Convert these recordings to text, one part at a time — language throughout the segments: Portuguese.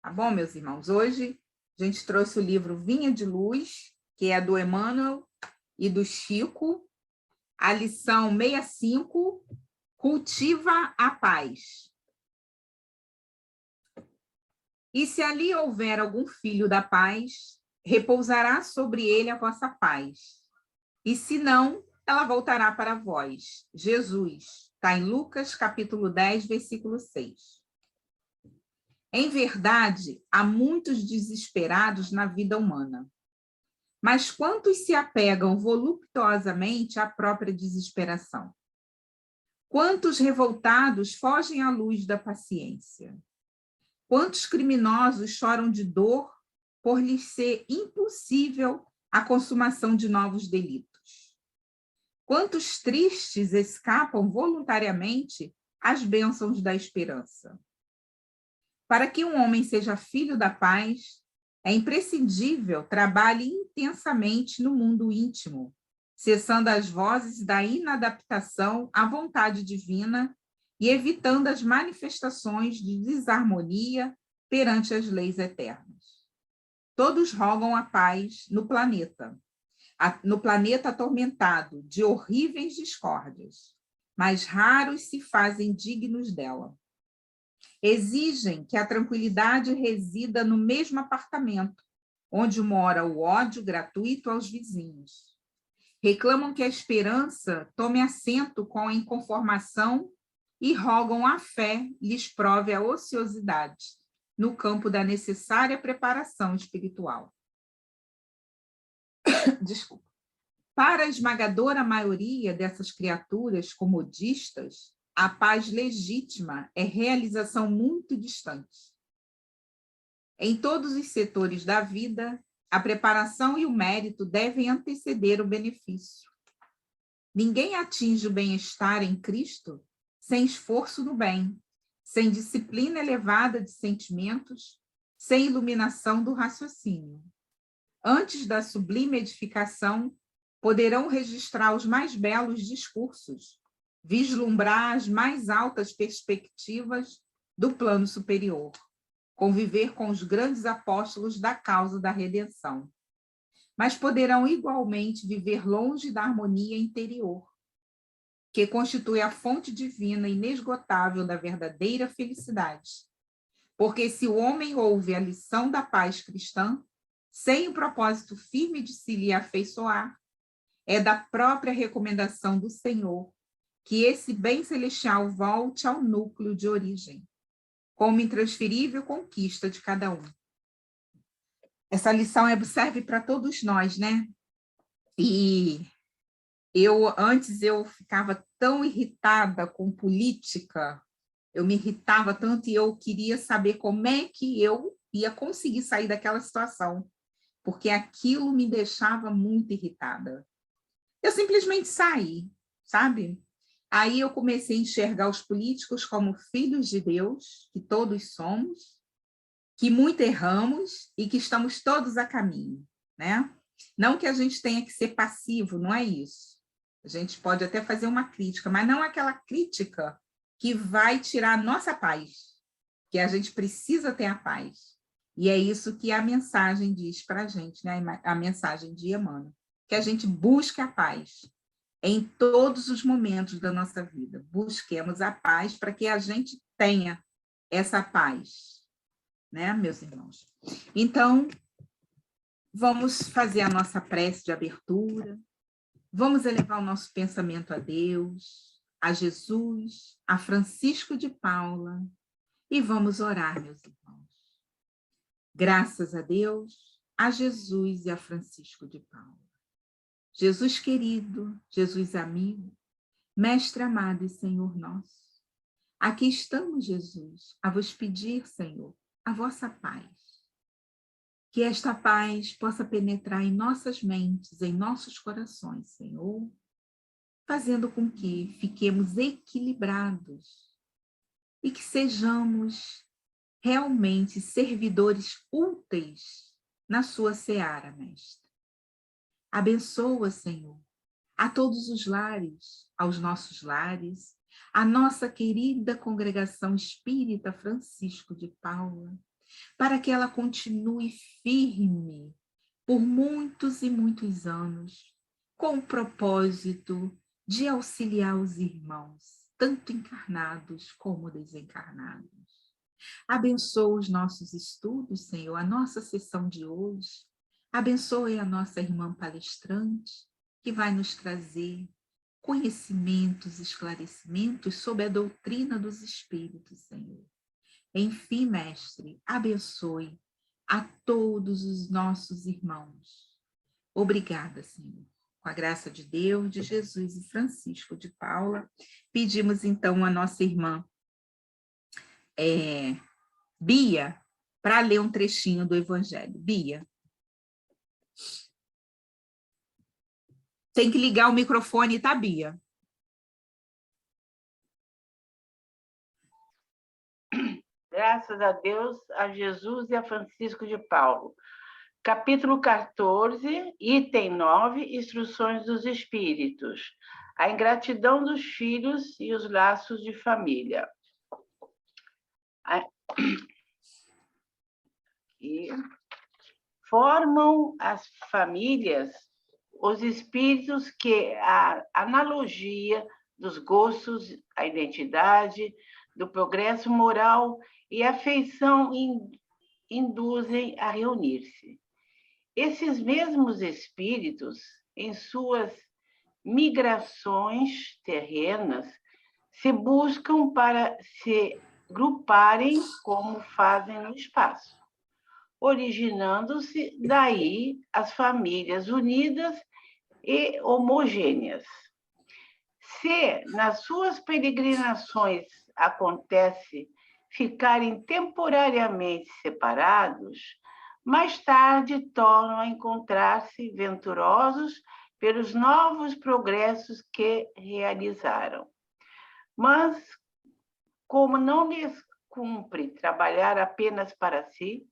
Tá bom, meus irmãos? Hoje a gente trouxe o livro Vinha de Luz, que é do Emmanuel e do Chico, a lição 65, Cultiva a Paz. E se ali houver algum filho da paz, repousará sobre ele a vossa paz. E se não, ela voltará para vós. Jesus, está em Lucas, capítulo 10, versículo 6. Em verdade, há muitos desesperados na vida humana. Mas quantos se apegam voluptuosamente à própria desesperação? Quantos revoltados fogem à luz da paciência? Quantos criminosos choram de dor por lhes ser impossível a consumação de novos delitos? Quantos tristes escapam voluntariamente às bênçãos da esperança? Para que um homem seja filho da paz, é imprescindível trabalhe intensamente no mundo íntimo, cessando as vozes da inadaptação à vontade divina e evitando as manifestações de desarmonia perante as leis eternas. Todos rogam a paz no planeta atormentado de horríveis discórdias, mas raros se fazem dignos dela. Exigem que a tranquilidade resida no mesmo apartamento, onde mora o ódio gratuito aos vizinhos. Reclamam que a esperança tome assento com a inconformação e rogam a fé lhes prove a ociosidade no campo da necessária preparação espiritual. Desculpa. Para a esmagadora maioria dessas criaturas comodistas, a paz legítima é realização muito distante. Em todos os setores da vida, a preparação e o mérito devem anteceder o benefício. Ninguém atinge o bem-estar em Cristo sem esforço no bem, sem disciplina elevada de sentimentos, sem iluminação do raciocínio. Antes da sublime edificação, poderão registrar os mais belos discursos, vislumbrar as mais altas perspectivas do plano superior, conviver com os grandes apóstolos da causa da redenção. Mas poderão igualmente viver longe da harmonia interior, que constitui a fonte divina inesgotável da verdadeira felicidade. Porque se o homem ouve a lição da paz cristã, sem o propósito firme de se lhe afeiçoar, é da própria recomendação do Senhor que esse bem celestial volte ao núcleo de origem, como intransferível conquista de cada um. Essa lição serve para todos nós, né? E antes eu ficava tão irritada com política, eu me irritava tanto e eu queria saber como é que eu ia conseguir sair daquela situação, porque aquilo me deixava muito irritada. Eu simplesmente saí, sabe? Aí eu comecei a enxergar os políticos como filhos de Deus, que todos somos, que muito erramos e que estamos todos a caminho, né? Não que a gente tenha que ser passivo, não é isso. A gente pode até fazer uma crítica, mas não aquela crítica que vai tirar a nossa paz, que a gente precisa ter a paz. E é isso que a mensagem diz para a gente, né? A mensagem de Emmanuel, que a gente busque a paz em todos os momentos da nossa vida. Busquemos a paz para que a gente tenha essa paz, né, meus irmãos? Então, vamos fazer a nossa prece de abertura, vamos elevar o nosso pensamento a Deus, a Jesus, a Francisco de Paula, e vamos orar, meus irmãos. Graças a Deus, a Jesus e a Francisco de Paula. Jesus querido, Jesus amigo, Mestre amado e Senhor nosso, aqui estamos, Jesus, a vos pedir, Senhor, a vossa paz. Que esta paz possa penetrar em nossas mentes, em nossos corações, Senhor, fazendo com que fiquemos equilibrados e que sejamos realmente servidores úteis na sua seara, Mestre. Abençoa, Senhor, a todos os lares, aos nossos lares, a nossa querida congregação espírita Francisco de Paula, para que ela continue firme por muitos e muitos anos, com o propósito de auxiliar os irmãos, tanto encarnados como desencarnados. Abençoa os nossos estudos, Senhor, a nossa sessão de hoje. Abençoe a nossa irmã palestrante, que vai nos trazer conhecimentos, esclarecimentos sobre a doutrina dos Espíritos, Senhor. Enfim, Mestre, abençoe a todos os nossos irmãos. Obrigada, Senhor. Com a graça de Deus, de Jesus e Francisco de Paula, pedimos então a nossa irmã Bia para ler um trechinho do Evangelho. Bia. Tem que ligar o microfone, tá, Bia? Graças a Deus, a Jesus e a Francisco de Paulo. Capítulo 14, item 9, Instruções dos Espíritos. A ingratidão dos filhos e os laços de família. E formam as famílias os espíritos que a analogia dos gostos, a identidade, do progresso moral e afeição induzem a reunir-se. Esses mesmos espíritos, em suas migrações terrenas, se buscam para se gruparem como fazem no espaço, originando-se daí as famílias unidas e homogêneas. Se nas suas peregrinações acontece ficarem temporariamente separados, mais tarde tornam a encontrar-se venturosos pelos novos progressos que realizaram. Mas, como não lhes cumpre trabalhar apenas para si,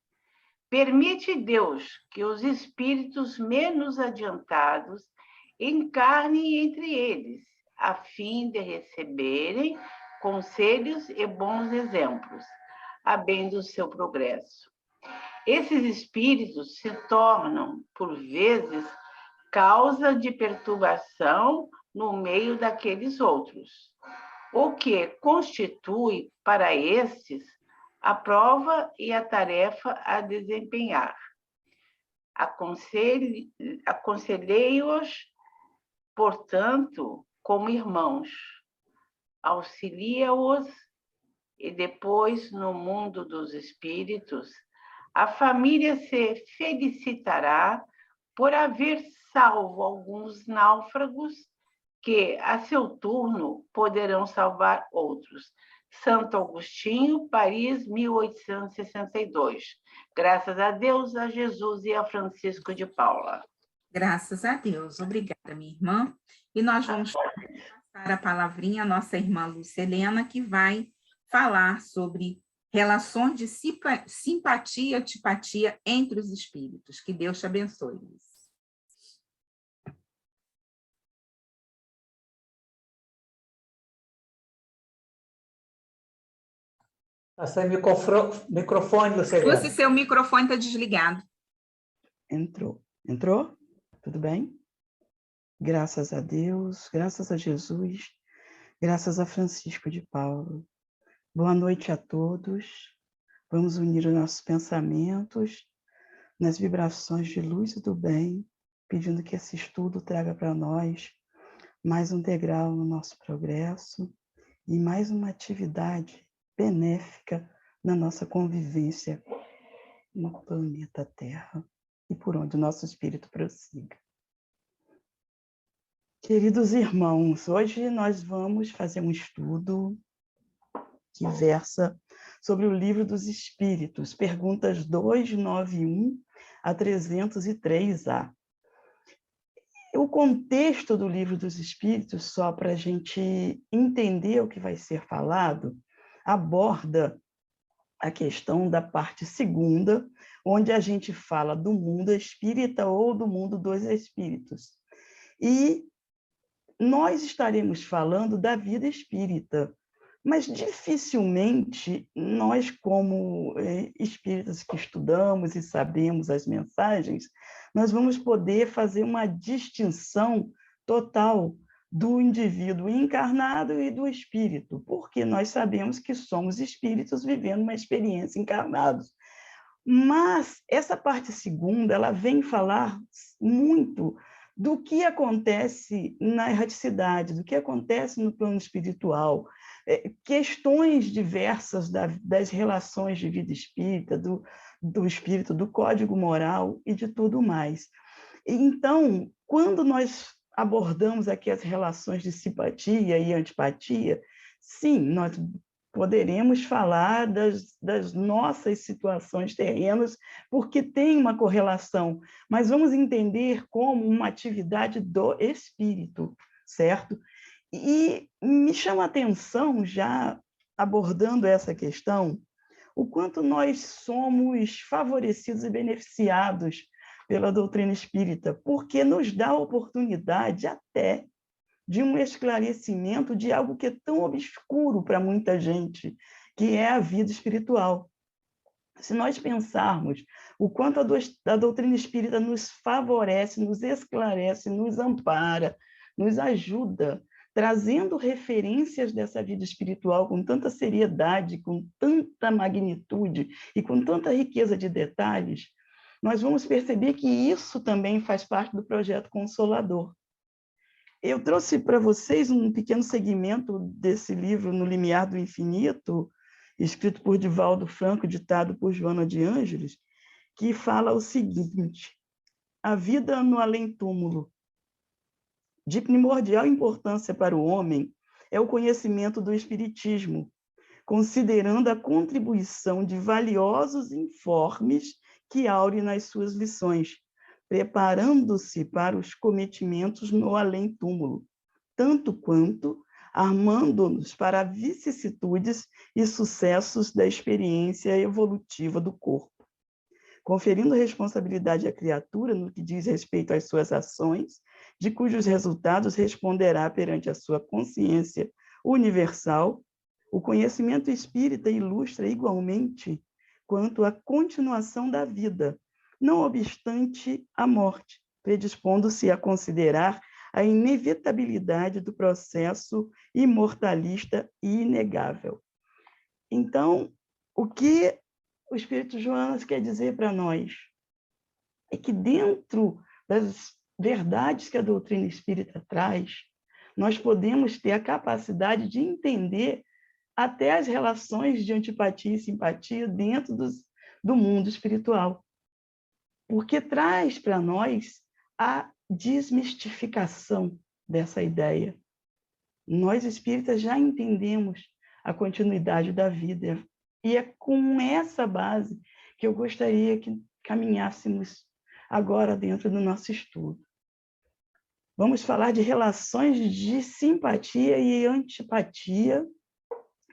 permite Deus que os espíritos menos adiantados encarnem entre eles, a fim de receberem conselhos e bons exemplos, a bem do seu progresso. Esses espíritos se tornam, por vezes, causa de perturbação no meio daqueles outros, o que constitui para estes a prova e a tarefa a desempenhar. Aconselhei-os, portanto, como irmãos, auxilia-os e depois, no mundo dos espíritos, a família se felicitará por haver salvo alguns náufragos que, a seu turno, poderão salvar outros. Santo Agostinho, Paris, 1862. Graças a Deus, a Jesus e a Francisco de Paula. Graças a Deus. Obrigada, minha irmã. E nós vamos passar a palavrinha à nossa irmã Lúcia Helena, que vai falar sobre relações de simpatia e antipatia entre os espíritos. Que Deus te abençoe, Lúcia. Sem microfone, Luciana. Lúcia, seu microfone está desligado. Entrou. Entrou? Tudo bem? Graças a Deus, graças a Jesus, graças a Francisco de Paulo. Boa noite a todos. Vamos unir os nossos pensamentos nas vibrações de luz e do bem, pedindo que esse estudo traga para nós mais um degrau no nosso progresso e mais uma atividade benéfica na nossa convivência no planeta Terra e por onde o nosso espírito prossiga. Queridos irmãos, hoje nós vamos fazer um estudo que versa sobre o Livro dos Espíritos, perguntas 291 a 303A. O contexto do Livro dos Espíritos, só para a gente entender o que vai ser falado, aborda a questão da parte segunda, onde a gente fala do mundo espírita ou do mundo dos espíritos. E nós estaremos falando da vida espírita, Mas dificilmente nós, como espíritas que estudamos e sabemos as mensagens, nós vamos poder fazer uma distinção total do indivíduo encarnado e do espírito, porque nós sabemos que somos espíritos vivendo uma experiência encarnados. Mas essa parte segunda, ela vem falar muito do que acontece na erraticidade, do que acontece no plano espiritual, questões diversas das relações de vida espírita, do espírito, do código moral e de tudo mais. Então, quando nós abordamos aqui as relações de simpatia e antipatia, sim, nós poderemos falar das nossas situações terrenas, porque tem uma correlação, mas vamos entender como uma atividade do espírito, certo? E me chama a atenção, já abordando essa questão, o quanto nós somos favorecidos e beneficiados pela doutrina espírita, porque nos dá a oportunidade até de um esclarecimento de algo que é tão obscuro para muita gente, que é a vida espiritual. Se nós pensarmos o quanto a doutrina espírita nos favorece, nos esclarece, nos ampara, nos ajuda, trazendo referências dessa vida espiritual com tanta seriedade, com tanta magnitude e com tanta riqueza de detalhes, nós vamos perceber que isso também faz parte do projeto Consolador. Eu trouxe para vocês um pequeno segmento desse livro, No Limiar do Infinito, escrito por Divaldo Franco, ditado por Joana de Ângeles, que fala o seguinte: a vida no além-túmulo. De primordial importância para o homem é o conhecimento do Espiritismo, considerando a contribuição de valiosos informes que aure nas suas lições, preparando-se para os cometimentos no além-túmulo, tanto quanto armando-nos para vicissitudes e sucessos da experiência evolutiva do corpo, conferindo responsabilidade à criatura no que diz respeito às suas ações, de cujos resultados responderá perante a sua consciência universal. O conhecimento espírita ilustra igualmente quanto à continuação da vida, não obstante a morte, predispondo-se a considerar a inevitabilidade do processo imortalista e inegável. Então, o que o Espírito Joana quer dizer para nós é que dentro das verdades que a doutrina espírita traz, nós podemos ter a capacidade de entender até as relações de antipatia e simpatia dentro do mundo espiritual, porque traz para nós a desmistificação dessa ideia. Nós espíritas já entendemos a continuidade da vida, e é com essa base que eu gostaria que caminhássemos agora dentro do nosso estudo. Vamos falar de relações de simpatia e antipatia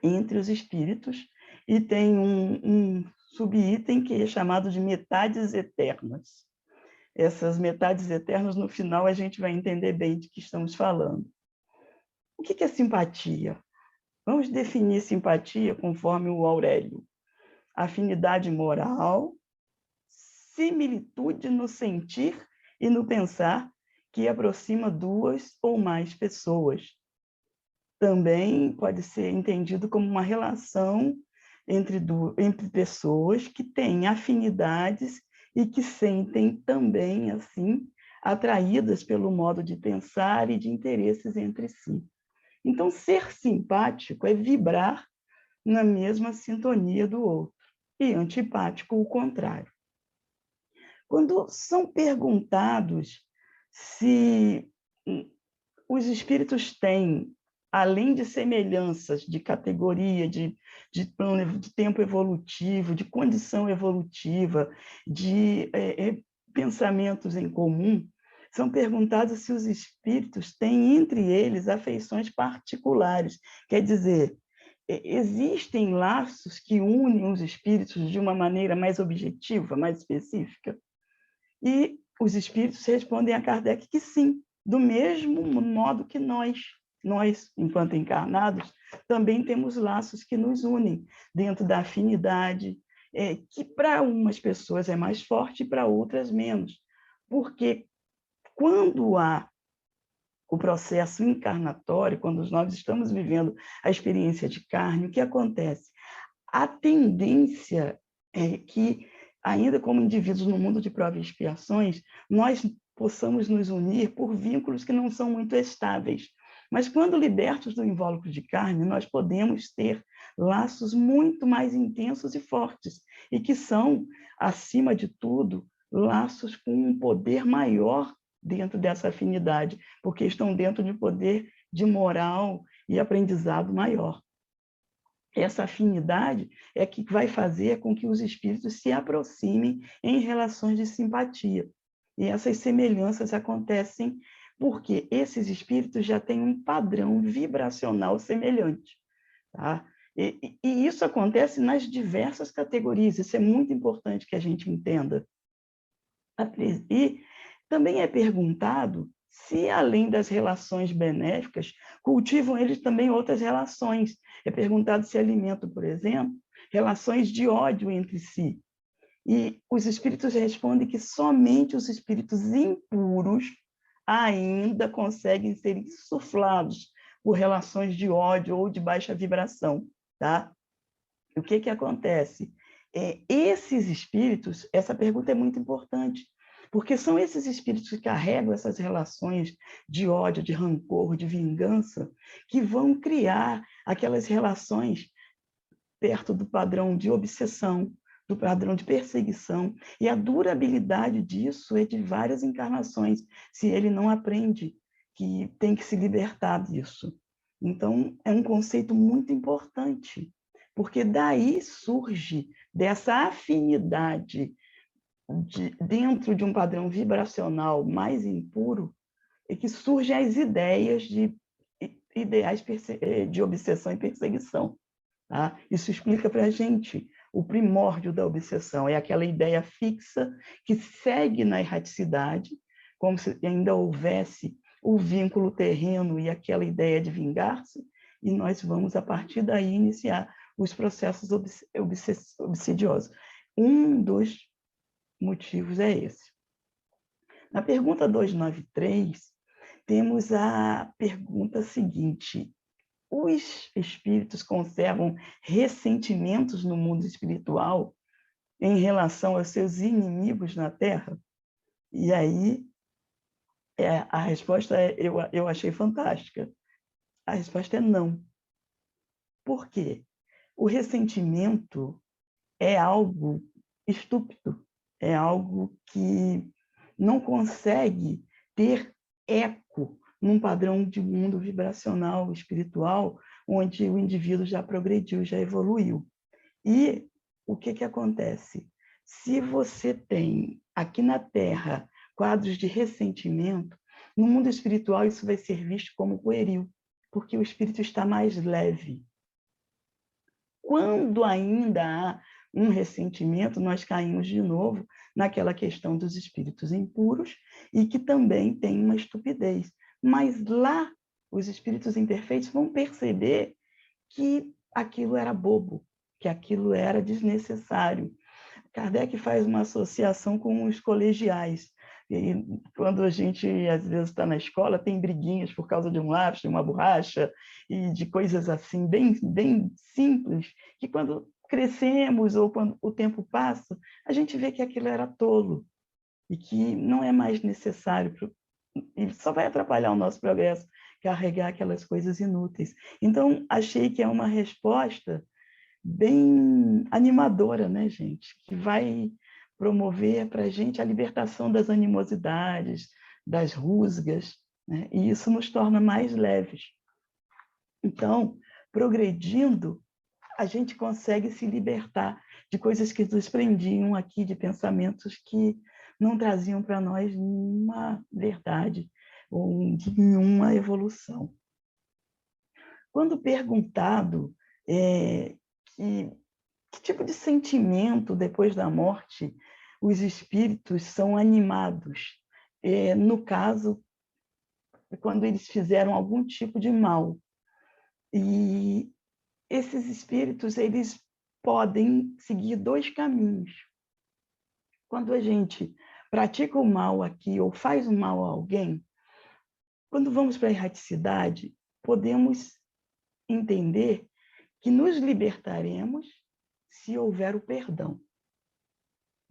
entre os espíritos, e tem um subitem que é chamado de metades eternas. Essas metades eternas, no final, a gente vai entender bem de que estamos falando. O que é simpatia? Vamos definir simpatia conforme o Aurélio. Afinidade moral, similitude no sentir e no pensar que aproxima duas ou mais pessoas. Também pode ser entendido como uma relação entre pessoas que têm afinidades e que sentem também, assim, atraídas pelo modo de pensar e de interesses entre si. Então, ser simpático é vibrar na mesma sintonia do outro, e antipático o contrário. Quando são perguntados se os espíritos têm, além de semelhanças de categoria, de tempo evolutivo, de condição evolutiva, de pensamentos em comum, são perguntados se os espíritos têm entre eles afeições particulares. Quer dizer, existem laços que unem os espíritos de uma maneira mais objetiva, mais específica? E os espíritos respondem a Kardec que sim, do mesmo modo que nós. nós, enquanto encarnados, também temos laços que nos unem dentro da afinidade, que para umas pessoas é mais forte e para outras menos. Porque quando há o processo encarnatório, quando nós estamos vivendo a experiência de carne, o que acontece? A tendência é que, ainda como indivíduos no mundo de provas e expiações, nós possamos nos unir por vínculos que não são muito estáveis. Mas quando libertos do invólucro de carne, nós podemos ter laços muito mais intensos e fortes, e que são, acima de tudo, laços com um poder maior dentro dessa afinidade, porque estão dentro de poder de moral e aprendizado maior. Essa afinidade é que vai fazer com que os espíritos se aproximem em relações de simpatia. E essas semelhanças acontecem porque esses espíritos já têm um padrão vibracional semelhante. Tá? E isso acontece nas diversas categorias, isso é muito importante que a gente entenda. E também é perguntado se, além das relações benéficas, cultivam eles também outras relações. É perguntado se alimentam, por exemplo, relações de ódio entre si. E os espíritos respondem que somente os espíritos impuros ainda conseguem ser insuflados por relações de ódio ou de baixa vibração. Tá? O que acontece? Esses espíritos, essa pergunta é muito importante, porque são esses espíritos que carregam essas relações de ódio, de rancor, de vingança, que vão criar aquelas relações perto do padrão de obsessão, do padrão de perseguição, e a durabilidade disso é de várias encarnações, se ele não aprende que tem que se libertar disso. Então, é um conceito muito importante, porque daí surge dessa afinidade dentro de um padrão vibracional mais impuro, é que surgem as ideias de ideais de obsessão e perseguição. Tá? Isso explica para a gente o primórdio da obsessão, é aquela ideia fixa que segue na erraticidade, como se ainda houvesse o vínculo terreno e aquela ideia de vingar-se, e nós vamos, a partir daí, iniciar os processos obsidiosos. Um dos motivos é esse. Na pergunta 293, temos a pergunta seguinte: os espíritos conservam ressentimentos no mundo espiritual em relação aos seus inimigos na Terra? E aí, a resposta eu achei fantástica. A resposta é não. Por quê? O ressentimento é algo estúpido, é algo que não consegue ter eco num padrão de mundo vibracional, espiritual, onde o indivíduo já progrediu, já evoluiu. E o que acontece? Se você tem aqui na Terra quadros de ressentimento, no mundo espiritual isso vai ser visto como pueril, porque o espírito está mais leve. Quando ainda há um ressentimento, nós caímos de novo naquela questão dos espíritos impuros e que também tem uma estupidez. Mas lá, os espíritos imperfeitos vão perceber que aquilo era bobo, que aquilo era desnecessário. Kardec faz uma associação com os colegiais. E quando a gente, às vezes, está na escola, tem briguinhas por causa de um lápis, de uma borracha, e de coisas assim, bem simples, que quando crescemos ou quando o tempo passa, a gente vê que aquilo era tolo e que não é mais necessário, e só vai atrapalhar o nosso progresso, carregar aquelas coisas inúteis. Então, achei que é uma resposta bem animadora, né, gente? Que vai promover para a gente a libertação das animosidades, das rusgas, né? E isso nos torna mais leves. Então, progredindo, a gente consegue se libertar de coisas que nos prendiam aqui, de pensamentos que não traziam para nós nenhuma verdade ou nenhuma evolução. Quando perguntado que tipo de sentimento depois da morte os espíritos são animados, no caso, quando eles fizeram algum tipo de mal. E esses espíritos, eles podem seguir dois caminhos. Quando a gente pratica o mal aqui ou faz o mal a alguém, quando vamos para a erraticidade, podemos entender que nos libertaremos se houver o perdão.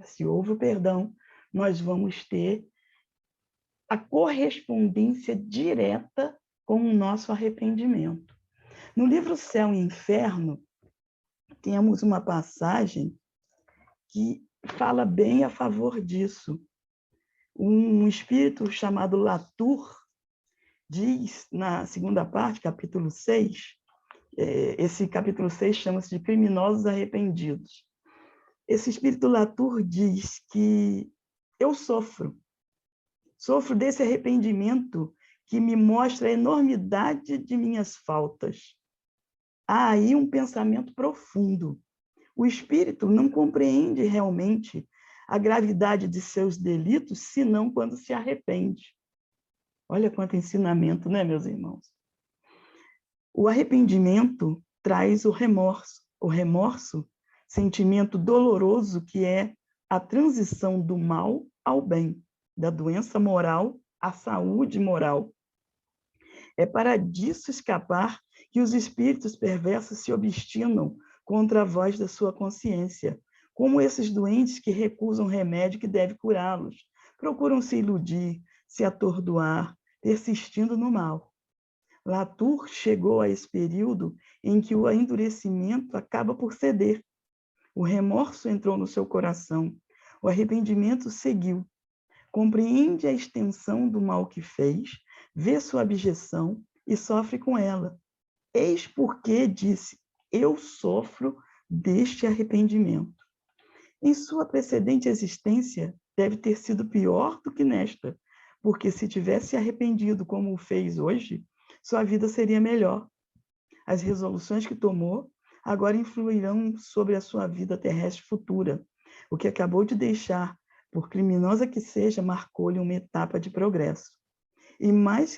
Se houve o perdão, nós vamos ter a correspondência direta com o nosso arrependimento. No livro Céu e Inferno, temos uma passagem que fala bem a favor disso. Um espírito chamado Latour diz, na segunda parte, capítulo 6, esse capítulo 6 chama-se de Criminosos Arrependidos. Esse espírito Latour diz que eu sofro desse arrependimento que me mostra a enormidade de minhas faltas. Há aí um pensamento profundo. O espírito não compreende realmente a gravidade de seus delitos, senão quando se arrepende. Olha quanto ensinamento, né, meus irmãos? O arrependimento traz o remorso. O remorso, sentimento doloroso que é a transição do mal ao bem, da doença moral à saúde moral. É para disso escapar que os espíritos perversos se obstinam contra a voz da sua consciência, como esses doentes que recusam remédio que deve curá-los, procuram se iludir, se atordoar, persistindo no mal. Latour chegou a esse período em que o endurecimento acaba por ceder. O remorso entrou no seu coração, o arrependimento seguiu. Compreende a extensão do mal que fez, vê sua abjeção e sofre com ela. Eis porque disse, eu sofro deste arrependimento. Em sua precedente existência, deve ter sido pior do que nesta, porque se tivesse arrependido como o fez hoje, sua vida seria melhor. As resoluções que tomou agora influirão sobre a sua vida terrestre futura. O que acabou de deixar, por criminosa que seja, marcou-lhe uma etapa de progresso. E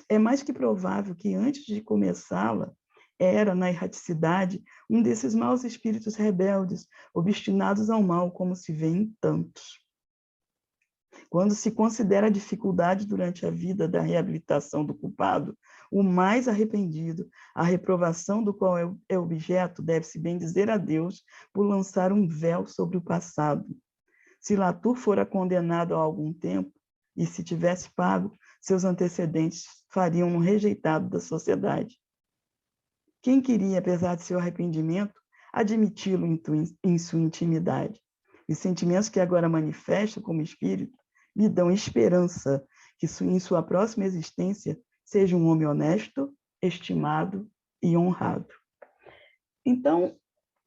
é mais que provável que antes de começá-la, era, na erraticidade, um desses maus espíritos rebeldes, obstinados ao mal, como se vê em tantos. Quando se considera a dificuldade durante a vida da reabilitação do culpado, o mais arrependido, a reprovação do qual é objeto, deve-se bem dizer a Deus por lançar um véu sobre o passado. Se Latour fora condenado há algum tempo, e se tivesse pago, seus antecedentes fariam-no rejeitado da sociedade. Quem queria, apesar de seu arrependimento, admiti-lo em sua intimidade? Os sentimentos que agora manifesta como espírito lhe dão esperança que em sua próxima existência seja um homem honesto, estimado e honrado. Então,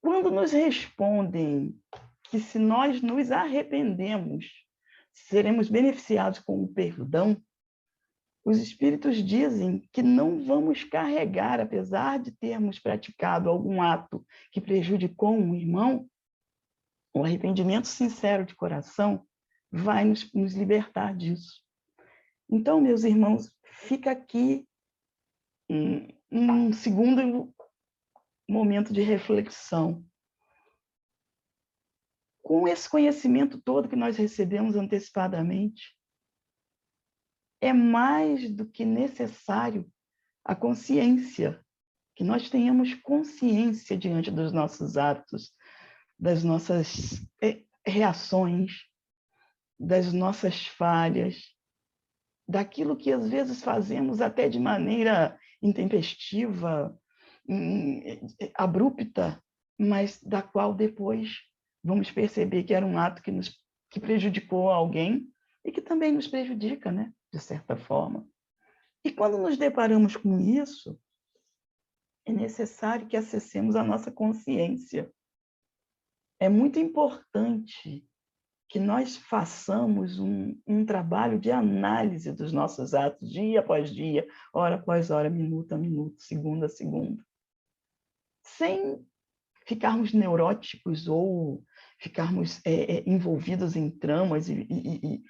quando nos respondem que se nós nos arrependemos, seremos beneficiados com o perdão, os espíritos dizem que não vamos carregar, apesar de termos praticado algum ato que prejudicou um irmão, o arrependimento sincero de coração vai nos libertar disso. Então, meus irmãos, fica aqui um segundo momento de reflexão. Com esse conhecimento todo que nós recebemos antecipadamente, é mais do que necessário a consciência, que nós tenhamos consciência diante dos nossos atos, das nossas reações, das nossas falhas, daquilo que às vezes fazemos até de maneira intempestiva, abrupta, mas da qual depois vamos perceber que era um ato que prejudicou alguém e que também nos prejudica, né? De certa forma. E quando nos deparamos com isso, é necessário que acessemos a nossa consciência. É muito importante que nós façamos um trabalho de análise dos nossos atos, dia após dia, hora após hora, minuto a minuto, segundo a segundo, sem ficarmos neuróticos ou ficarmos envolvidos em tramas e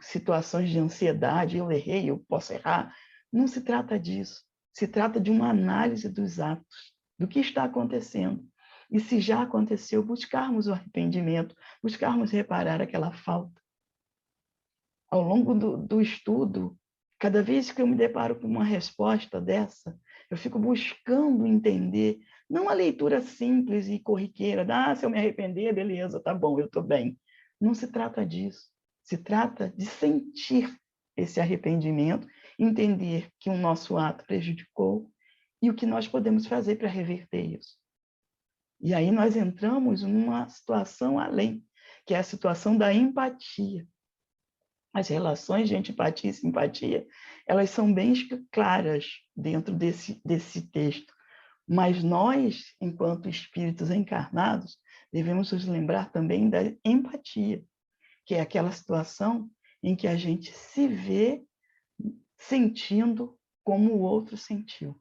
situações de ansiedade. Eu errei, eu posso errar. Não se trata disso. Se trata de uma análise dos atos, do que está acontecendo. E se já aconteceu, buscarmos o arrependimento, buscarmos reparar aquela falta. Ao longo do estudo, cada vez que eu me deparo com uma resposta dessa, eu fico buscando entender, não a leitura simples e corriqueira, se eu me arrepender, beleza, tá bom, eu estou bem. Não se trata disso. Se trata de sentir esse arrependimento, entender que o nosso ato prejudicou e o que nós podemos fazer para reverter isso. E aí nós entramos numa situação além, que é a situação da empatia. As relações de antipatia e simpatia, elas são bem claras dentro desse texto. Mas nós, enquanto espíritos encarnados, devemos nos lembrar também da empatia, que é aquela situação em que a gente se vê sentindo como o outro sentiu.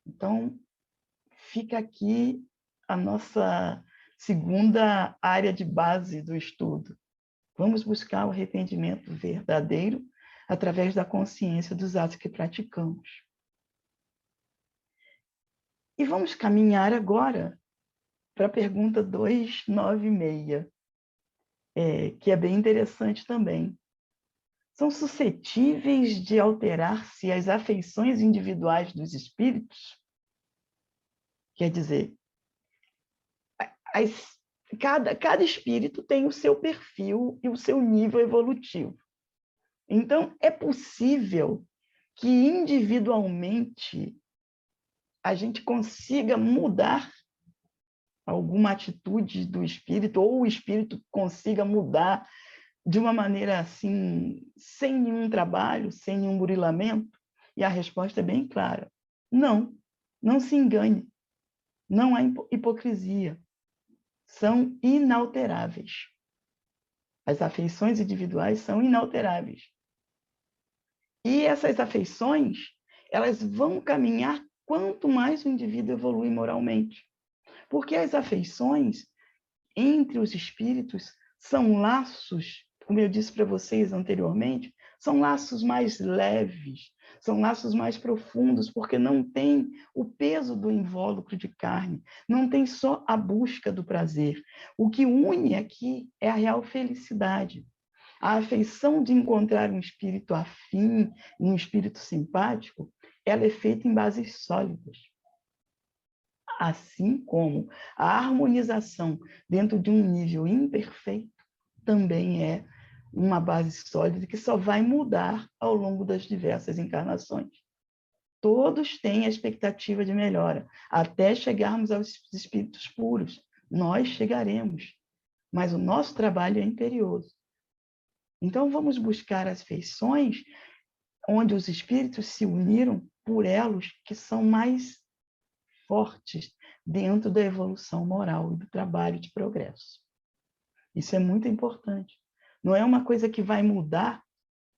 Então, fica aqui a nossa segunda área de base do estudo. Vamos buscar o arrependimento verdadeiro através da consciência dos atos que praticamos. E vamos caminhar agora para a pergunta 296, que é bem interessante também. São suscetíveis de alterar-se as afeições individuais dos espíritos? Quer dizer, cada espírito tem o seu perfil e o seu nível evolutivo. Então, é possível que individualmente a gente consiga mudar alguma atitude do espírito, ou o espírito consiga mudar de uma maneira assim, sem nenhum trabalho, sem nenhum burilamento? E a resposta é bem clara. Não, não se engane. Não há hipocrisia. São inalteráveis. As afeições individuais são inalteráveis. E essas afeições, elas vão caminhar quanto mais o indivíduo evolui moralmente. Porque as afeições entre os espíritos são laços, como eu disse para vocês anteriormente, são laços mais leves, são laços mais profundos, porque não tem o peso do invólucro de carne, não tem só a busca do prazer. O que une aqui é a real felicidade. A afeição de encontrar um espírito afim, um espírito simpático, ela é feita em bases sólidas. Assim como a harmonização dentro de um nível imperfeito também é uma base sólida que só vai mudar ao longo das diversas encarnações. Todos têm a expectativa de melhora, até chegarmos aos espíritos puros. Nós chegaremos, mas o nosso trabalho é imperioso. Então, vamos buscar as feições onde os espíritos se uniram por elos que são mais fortes dentro da evolução moral e do trabalho de progresso. Isso é muito importante. Não é uma coisa que vai mudar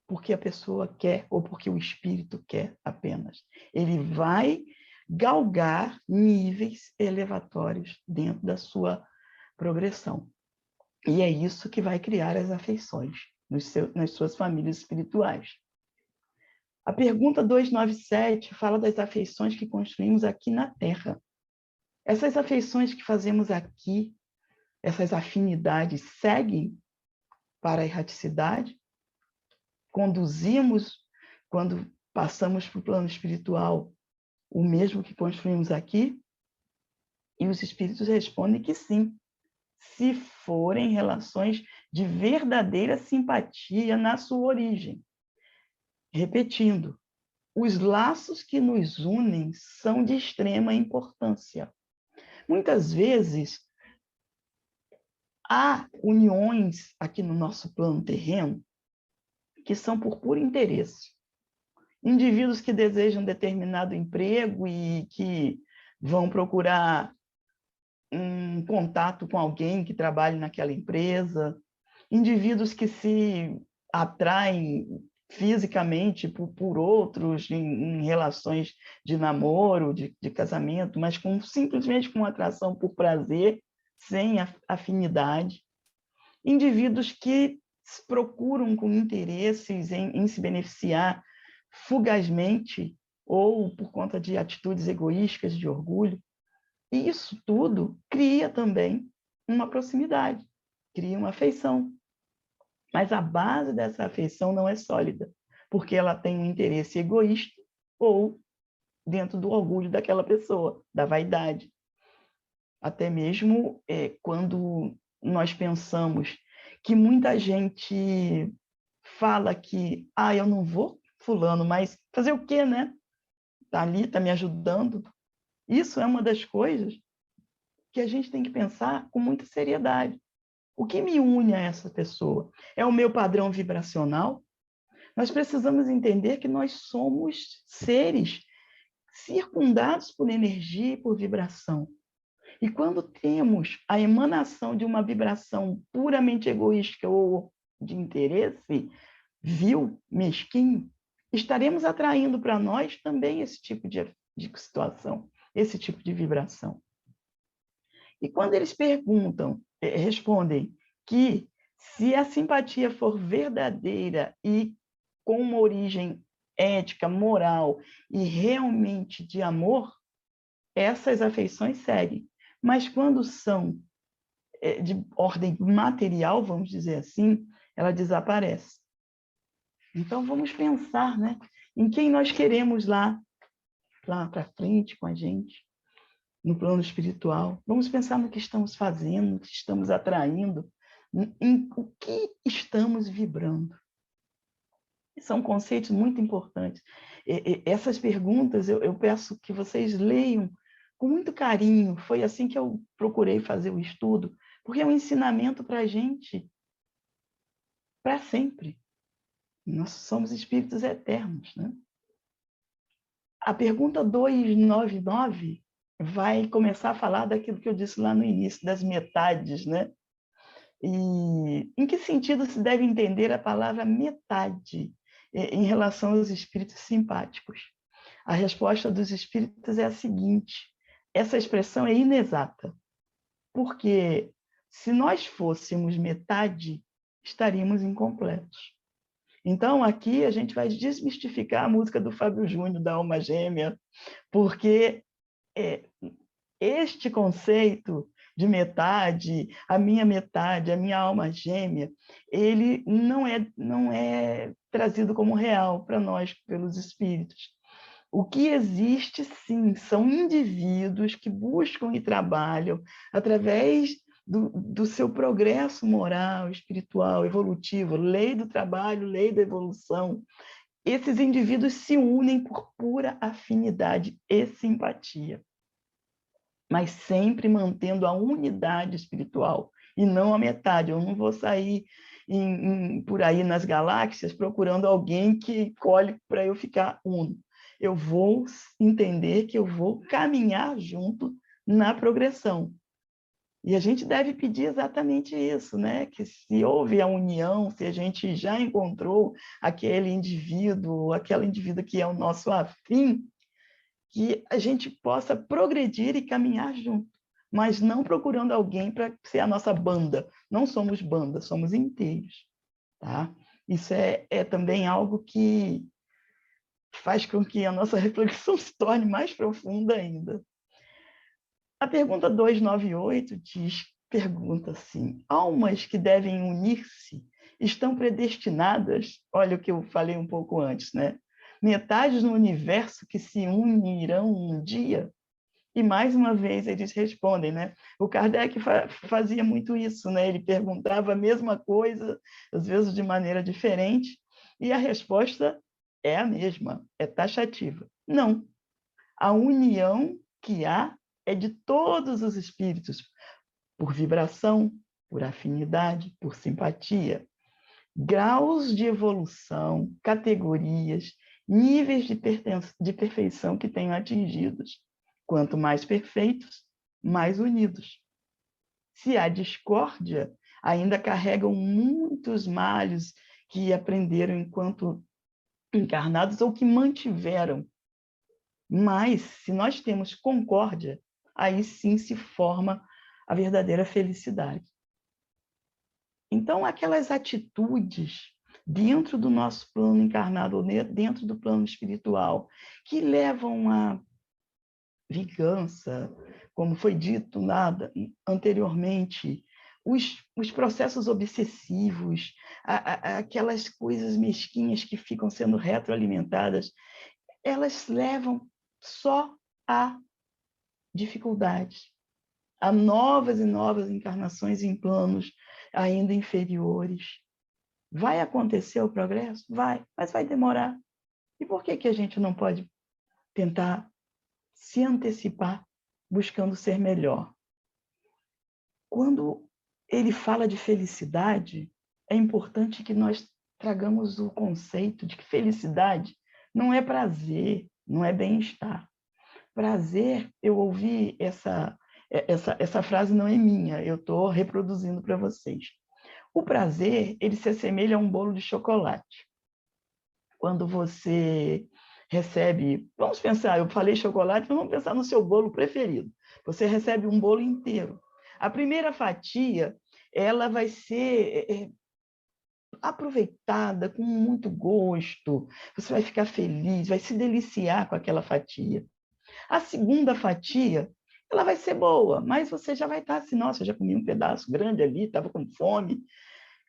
porque a pessoa quer ou porque o espírito quer apenas. Ele vai galgar níveis elevatórios dentro da sua progressão. E é isso que vai criar as afeições nas suas famílias espirituais. A pergunta 297 fala das afeições que construímos aqui na Terra. Essas afeições que fazemos aqui, essas afinidades, seguem para a erraticidade? Conduzimos, quando passamos para o plano espiritual, o mesmo que construímos aqui? E os espíritos respondem que sim, se forem relações de verdadeira simpatia na sua origem. Repetindo, os laços que nos unem são de extrema importância. Muitas vezes, há uniões aqui no nosso plano terreno que são por puro interesse. Indivíduos que desejam determinado emprego e que vão procurar um contato com alguém que trabalhe naquela empresa. Indivíduos que se atraem fisicamente por outros em relações de namoro, de casamento, mas simplesmente com atração por prazer, sem afinidade. Indivíduos que procuram com interesses em se beneficiar fugazmente ou por conta de atitudes egoístas, de orgulho. E isso tudo cria também uma proximidade, cria uma afeição. Mas a base dessa afeição não é sólida, porque ela tem um interesse egoísta ou dentro do orgulho daquela pessoa, da vaidade. Até mesmo quando nós pensamos que muita gente fala que eu não vou fulano, mas fazer o quê, né? Tá ali, tá me ajudando. Isso é uma das coisas que a gente tem que pensar com muita seriedade. O que me une a essa pessoa? É o meu padrão vibracional? Nós precisamos entender que nós somos seres circundados por energia e por vibração. E quando temos a emanação de uma vibração puramente egoísta ou de interesse, vil, mesquinho, estaremos atraindo para nós também esse tipo de situação, esse tipo de vibração. E quando eles respondem que se a simpatia for verdadeira e com uma origem ética, moral e realmente de amor, essas afeições seguem. Mas quando são de ordem material, vamos dizer assim, ela desaparece. Então, vamos pensar, né, em quem nós queremos lá para frente com a gente, no plano espiritual. Vamos pensar no que estamos fazendo, no que estamos atraindo, em o que estamos vibrando. São conceitos muito importantes. Essas perguntas eu peço que vocês leiam com muito carinho. Foi assim que eu procurei fazer o estudo, porque é um ensinamento para a gente para sempre. Nós somos espíritos eternos, né? A pergunta 299 vai começar a falar daquilo que eu disse lá no início, das metades, né? E em que sentido se deve entender a palavra metade em relação aos espíritos simpáticos? A resposta dos espíritos é a seguinte: essa expressão é inexata, porque se nós fôssemos metade, estaríamos incompletos. Então, aqui a gente vai desmistificar a música do Fábio Júnior, da Alma Gêmea, porque este conceito de metade, a minha alma gêmea, ele não é trazido como real para nós, pelos espíritos. O que existe, sim, são indivíduos que buscam e trabalham através do seu progresso moral, espiritual, evolutivo, lei do trabalho, lei da evolução. Esses indivíduos se unem por pura afinidade e simpatia, mas sempre mantendo a unidade espiritual e não a metade. Eu não vou sair por aí nas galáxias procurando alguém que colhe para eu ficar uno. Eu vou entender que eu vou caminhar junto na progressão. E a gente deve pedir exatamente isso, né? Que se houve a união, se a gente já encontrou aquele indivíduo, aquela indivídua que é o nosso afim, que a gente possa progredir e caminhar junto, mas não procurando alguém para ser a nossa banda. Não somos banda, somos inteiros, tá? Isso é também algo que faz com que a nossa reflexão se torne mais profunda ainda. A pergunta 298 pergunta assim: almas que devem unir-se estão predestinadas, olha o que eu falei um pouco antes, né? Metades no universo que se unirão um dia? E mais uma vez eles respondem, né? O Kardec fazia muito isso, né? Ele perguntava a mesma coisa, às vezes de maneira diferente, e a resposta é a mesma, é taxativa. Não. A união que há é de todos os espíritos, por vibração, por afinidade, por simpatia. Graus de evolução, categorias, níveis de perfeição que tenham atingidos. Quanto mais perfeitos, mais unidos. Se há discórdia, ainda carregam muitos males que aprenderam enquanto encarnados ou que mantiveram. Mas, se nós temos concórdia, aí sim se forma a verdadeira felicidade. Então, aquelas atitudes dentro do nosso plano encarnado, ou dentro do plano espiritual, que levam a vingança, como foi dito anteriormente, os processos obsessivos, aquelas coisas mesquinhas que ficam sendo retroalimentadas, elas levam só a dificuldades, a novas e novas encarnações em planos ainda inferiores. Vai acontecer o progresso? Vai, mas vai demorar. E por que a gente não pode tentar se antecipar buscando ser melhor? Quando ele fala de felicidade, é importante que nós tragamos o conceito de que felicidade não é prazer, não é bem-estar. Prazer, eu ouvi essa frase, não é minha, eu estou reproduzindo para vocês. O prazer, ele se assemelha a um bolo de chocolate. Quando você recebe, vamos pensar, eu falei chocolate, mas vamos pensar no seu bolo preferido. Você recebe um bolo inteiro. A primeira fatia, ela vai ser aproveitada com muito gosto, você vai ficar feliz, vai se deliciar com aquela fatia. A segunda fatia, ela vai ser boa, mas você já vai estar assim, nossa, eu já comi um pedaço grande ali, estava com fome,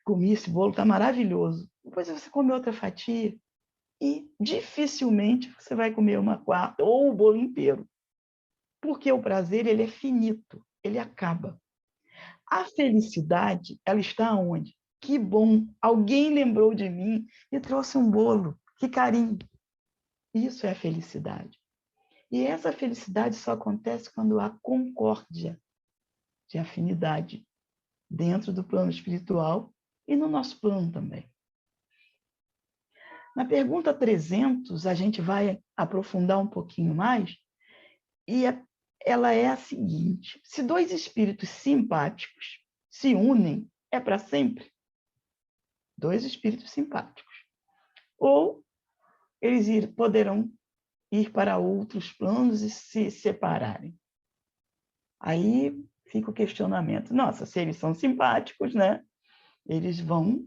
comi esse bolo, está maravilhoso. Depois você come outra fatia e dificilmente você vai comer uma quarta ou o bolo inteiro. Porque o prazer, ele é finito, ele acaba. A felicidade, ela está onde? Que bom, alguém lembrou de mim e trouxe um bolo, que carinho. Isso é a felicidade. E essa felicidade só acontece quando há concórdia de afinidade dentro do plano espiritual e no nosso plano também. Na pergunta 300, a gente vai aprofundar um pouquinho mais, e ela é a seguinte: se dois espíritos simpáticos se unem, é para sempre? Dois espíritos simpáticos. Ou eles poderão ir para outros planos e se separarem. Aí fica o questionamento. Nossa, se eles são simpáticos, né? Eles vão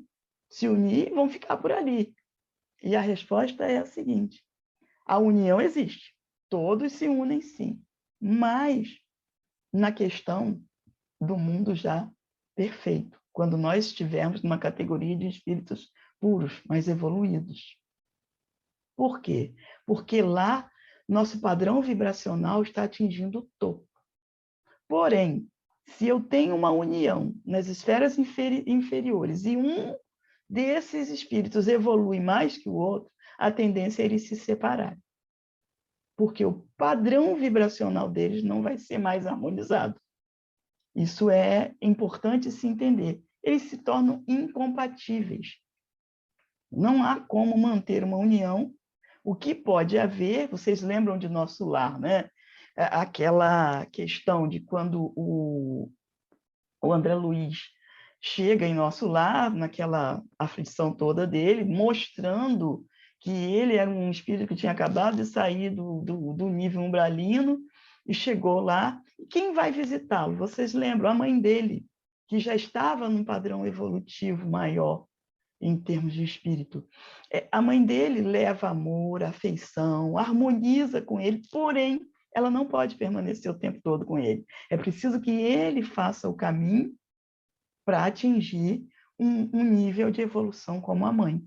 se unir e vão ficar por ali. E a resposta é a seguinte: a união existe. Todos se unem, sim. Mas na questão do mundo já perfeito, quando nós estivermos numa categoria de espíritos puros, mais evoluídos. Por quê? Porque lá nosso padrão vibracional está atingindo o topo. Porém, se eu tenho uma união nas esferas inferiores e um desses espíritos evolui mais que o outro, a tendência é eles se separarem. Porque o padrão vibracional deles não vai ser mais harmonizado. Isso é importante se entender. Eles se tornam incompatíveis. Não há como manter uma união. O que pode haver, vocês lembram de Nosso Lar, né? Aquela questão de quando o André Luiz chega em Nosso Lar, naquela aflição toda dele, mostrando que ele era um espírito que tinha acabado de sair do nível umbralino e chegou lá. E quem vai visitá-lo? Vocês lembram? A mãe dele, que já estava num padrão evolutivo maior em termos de espírito. A mãe dele leva amor, afeição, harmoniza com ele, porém, ela não pode permanecer o tempo todo com ele. É preciso que ele faça o caminho para atingir um nível de evolução como a mãe.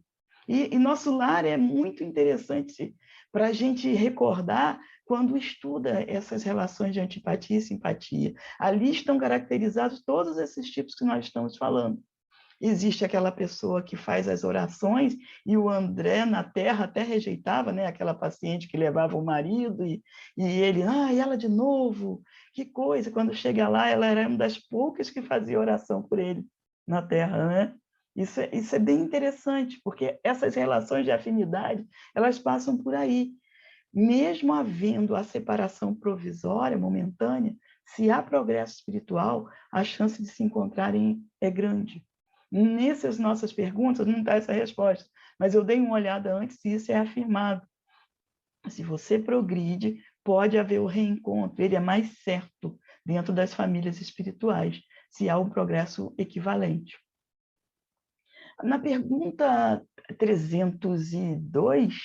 E Nosso Lar é muito interessante para a gente recordar quando estuda essas relações de antipatia e simpatia. Ali estão caracterizados todos esses tipos que nós estamos falando. Existe aquela pessoa que faz as orações e o André na Terra até rejeitava, né? Aquela paciente que levava o marido e ele, e ela de novo, que coisa. Quando chega lá, ela era uma das poucas que fazia oração por ele na Terra, né? Isso é bem interessante, porque essas relações de afinidade, elas passam por aí. Mesmo havendo a separação provisória, momentânea, se há progresso espiritual, a chance de se encontrarem é grande. Nessas nossas perguntas não está essa resposta, mas eu dei uma olhada antes e isso é afirmado. Se você progride, pode haver o reencontro, ele é mais certo dentro das famílias espirituais, se há um progresso equivalente. Na pergunta 302,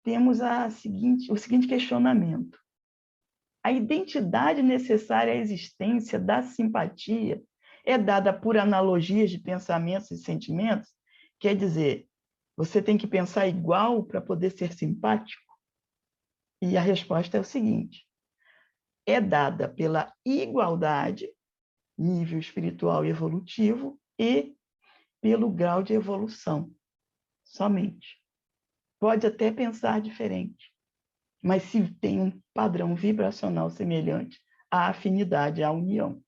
temos o seguinte questionamento. A identidade necessária à existência da simpatia é dada por analogias de pensamentos e sentimentos? Quer dizer, você tem que pensar igual para poder ser simpático? E a resposta é o seguinte: é dada pela igualdade, nível espiritual e evolutivo, e pelo grau de evolução, somente. Pode até pensar diferente, mas se tem um padrão vibracional semelhante, há afinidade, há união.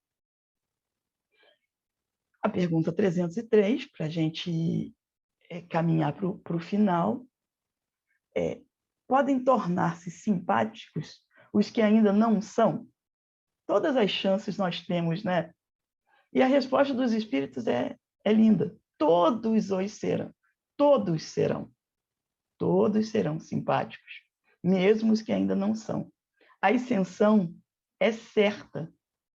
A pergunta 303, para a gente caminhar para o final, podem tornar-se simpáticos os que ainda não são? Todas as chances nós temos, né? E a resposta dos espíritos é linda. Todos os serão. Todos serão. Todos serão simpáticos, mesmo os que ainda não são. A ascensão é certa.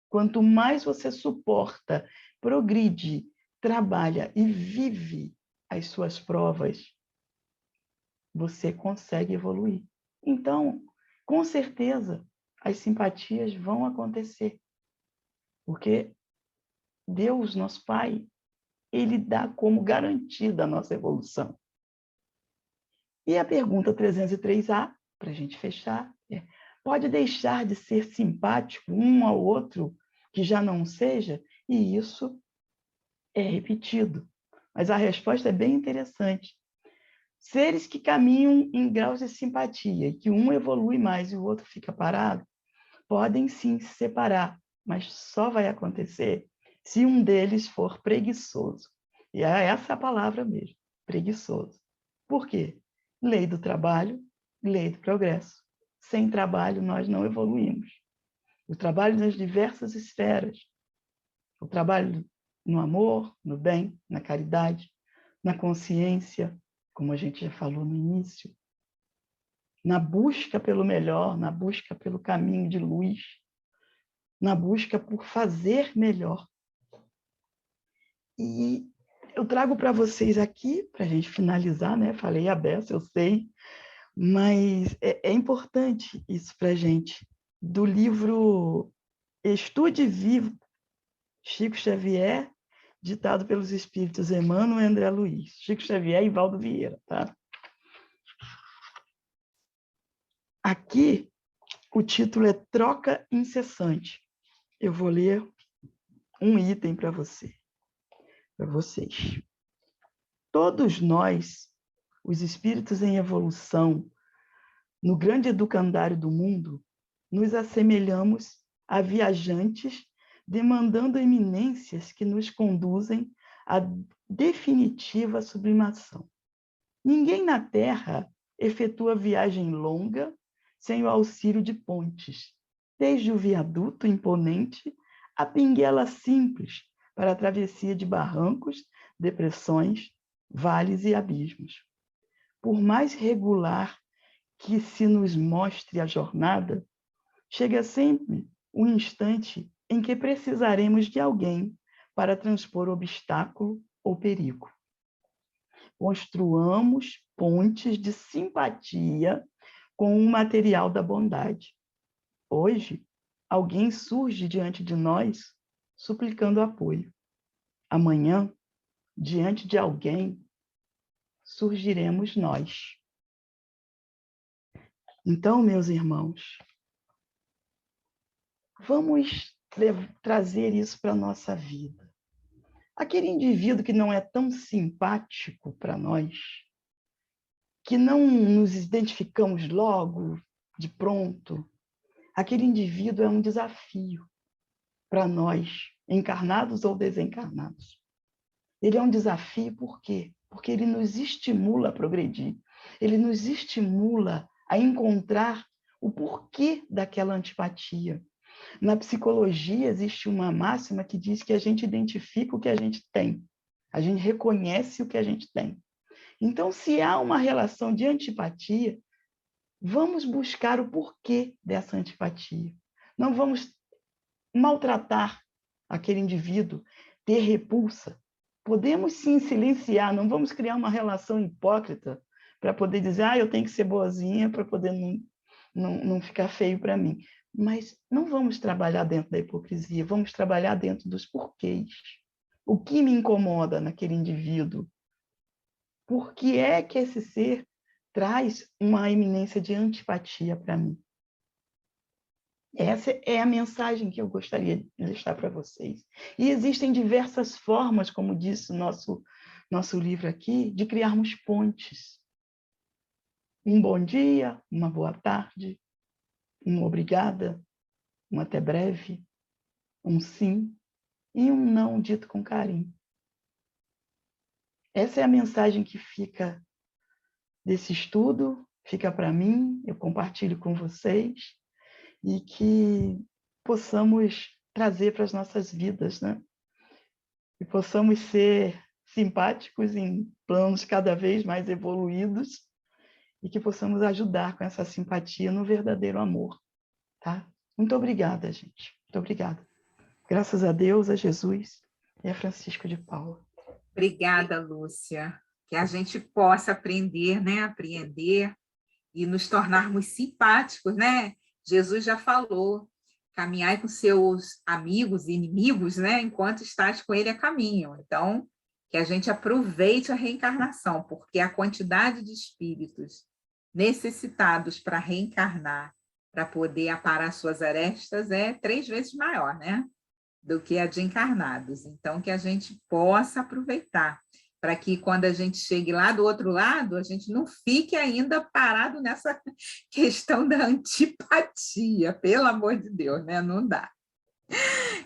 Quanto mais você suporta, progride, trabalha e vive as suas provas, você consegue evoluir. Então, com certeza, as simpatias vão acontecer. Porque Deus, nosso Pai, Ele dá como garantida a nossa evolução. E a pergunta 303A, para a gente fechar, pode deixar de ser simpático um ao outro que já não seja? E isso é repetido. Mas a resposta é bem interessante. Seres que caminham em graus de simpatia, e que um evolui mais e o outro fica parado, podem sim se separar, mas só vai acontecer se um deles for preguiçoso. E é essa a palavra mesmo, preguiçoso. Por quê? Lei do trabalho, lei do progresso. Sem trabalho, nós não evoluímos. O trabalho nas diversas esferas. O trabalho no amor, no bem, na caridade, na consciência, como a gente já falou no início, na busca pelo melhor, na busca pelo caminho de luz, na busca por fazer melhor. E eu trago para vocês aqui, para a gente finalizar, né? Falei a beça, eu sei, mas é importante isso para a gente. Do livro Estude Vivo, Chico Xavier, ditado pelos espíritos Emmanuel e André Luiz. Chico Xavier e Valdo Vieira, tá? Aqui, o título é Troca Incessante. Eu vou ler um item para vocês. Todos nós, os espíritos em evolução, no grande educandário do mundo, nos assemelhamos a viajantes demandando eminências que nos conduzem à definitiva sublimação. Ninguém na Terra efetua viagem longa sem o auxílio de pontes, desde o viaduto imponente à pinguela simples para a travessia de barrancos, depressões, vales e abismos. Por mais regular que se nos mostre a jornada, chega sempre um instante em que precisaremos de alguém para transpor obstáculo ou perigo. Construamos pontes de simpatia com o material da bondade. Hoje, alguém surge diante de nós suplicando apoio. Amanhã, diante de alguém, surgiremos nós. Então, meus irmãos, vamos trazer isso para a nossa vida. Aquele indivíduo que não é tão simpático para nós, que não nos identificamos logo, de pronto, aquele indivíduo é um desafio para nós, encarnados ou desencarnados. Ele é um desafio por quê? Porque ele nos estimula a progredir, ele nos estimula a encontrar o porquê daquela antipatia. Na psicologia, existe uma máxima que diz que a gente identifica o que a gente tem, a gente reconhece o que a gente tem. Então, se há uma relação de antipatia, vamos buscar o porquê dessa antipatia. Não vamos maltratar aquele indivíduo, ter repulsa, Podemos sim silenciar, não vamos criar uma relação hipócrita para poder dizer, eu tenho que ser boazinha para poder não ficar feio para mim. Mas não vamos trabalhar dentro da hipocrisia, vamos trabalhar dentro dos porquês. O que me incomoda naquele indivíduo? Por que é que esse ser traz uma eminência de antipatia para mim? Essa é a mensagem que eu gostaria de deixar para vocês. E existem diversas formas, como disse o nosso livro aqui, de criarmos pontes. Um bom dia, uma boa tarde, uma obrigada, um até breve, um sim e um não dito com carinho. Essa é a mensagem que fica desse estudo, fica para mim, eu compartilho com vocês, e que possamos trazer para as nossas vidas, né? E possamos ser simpáticos em planos cada vez mais evoluídos e que possamos ajudar com essa simpatia no verdadeiro amor, tá? Muito obrigada, gente. Muito obrigada. Graças a Deus, a Jesus e a Francisco de Paula. Obrigada, Lúcia. Que a gente possa aprender, né? Apreender e nos tornarmos simpáticos, né? Jesus já falou, caminhai com seus amigos e inimigos, né? Enquanto estás com ele a caminho. Então, que a gente aproveite a reencarnação, porque a quantidade de espíritos necessitados para reencarnar, para poder aparar suas arestas, é 3 vezes maior, né? Do que a de encarnados. Então, que a gente possa aproveitar, para que quando a gente chegue lá do outro lado, a gente não fique ainda parado nessa questão da antipatia, pelo amor de Deus, né? Não dá.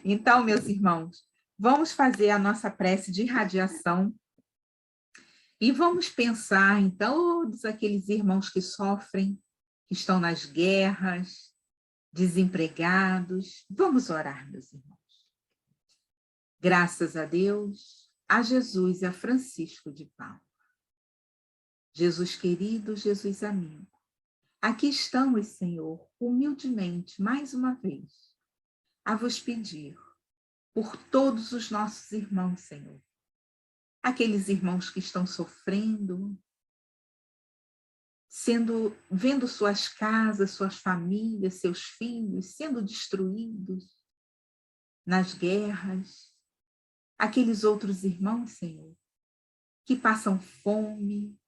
Então, meus irmãos, vamos fazer a nossa prece de irradiação e vamos pensar em todos aqueles irmãos que sofrem, que estão nas guerras, desempregados. Vamos orar, meus irmãos. Graças a Deus, a Jesus e a Francisco de Paula. Jesus querido, Jesus amigo, aqui estamos, Senhor, humildemente, mais uma vez, a vos pedir por todos os nossos irmãos, Senhor. Aqueles irmãos que estão sofrendo, vendo suas casas, suas famílias, seus filhos sendo destruídos nas guerras. Aqueles outros irmãos, Senhor, que passam fome,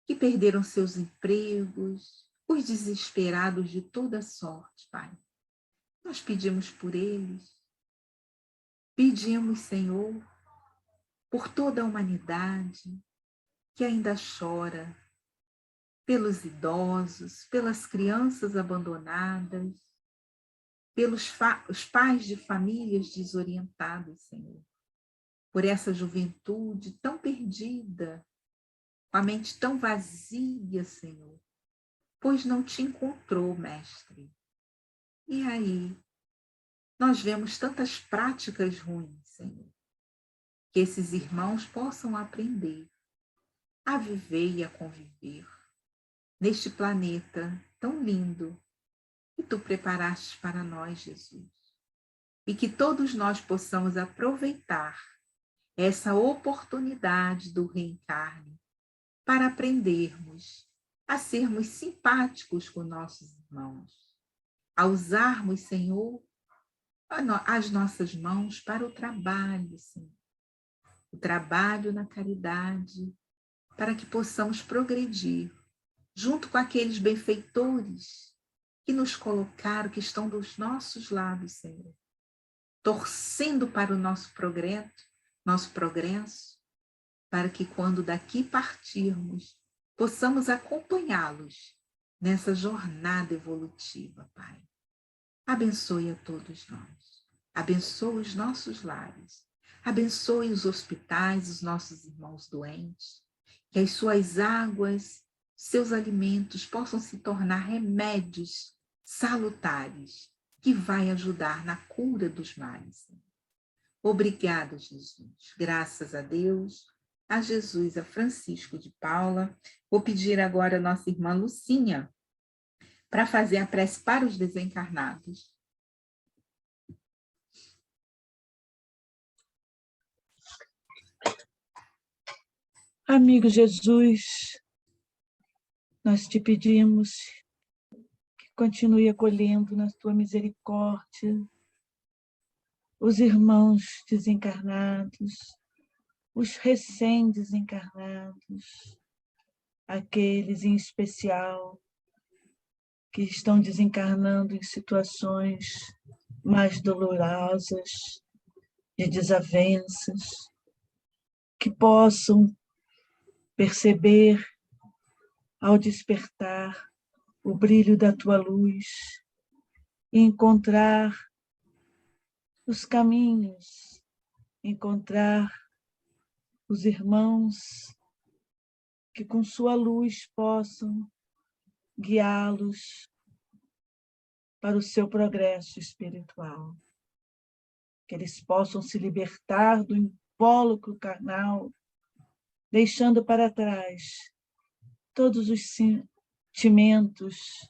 que perderam seus empregos, os desesperados de toda sorte, Pai. Nós pedimos por eles, pedimos, Senhor, por toda a humanidade que ainda chora, pelos idosos, pelas crianças abandonadas, pelos os pais de famílias desorientados, Senhor, por essa juventude tão perdida, com a mente tão vazia, Senhor, pois não te encontrou, Mestre. E aí, nós vemos tantas práticas ruins, Senhor, que esses irmãos possam aprender a viver e a conviver neste planeta tão lindo que tu preparaste para nós, Jesus. E que todos nós possamos aproveitar essa oportunidade do reencarne para aprendermos a sermos simpáticos com nossos irmãos, a usarmos, Senhor, as nossas mãos para o trabalho, Senhor. O trabalho na caridade, para que possamos progredir junto com aqueles benfeitores que nos colocaram, que estão dos nossos lados, Senhor, torcendo para o nosso progresso, para que quando daqui partirmos, possamos acompanhá-los nessa jornada evolutiva, Pai. Abençoe a todos nós, abençoe os nossos lares, abençoe os hospitais, os nossos irmãos doentes, que as suas águas, seus alimentos possam se tornar remédios salutares, que vai ajudar na cura dos males. Obrigado, Jesus. Graças a Deus, a Jesus, a Francisco de Paula. Vou pedir agora a nossa irmã Lucinha para fazer a prece para os desencarnados. Amigo Jesus, nós te pedimos que continue acolhendo na tua misericórdia os irmãos desencarnados, os recém-desencarnados, aqueles em especial que estão desencarnando em situações mais dolorosas, de desavenças, que possam perceber, ao despertar, o brilho da tua luz e encontrar os caminhos, encontrar os irmãos que com sua luz possam guiá-los para o seu progresso espiritual, que eles possam se libertar do invólucro carnal, deixando para trás todos os sentimentos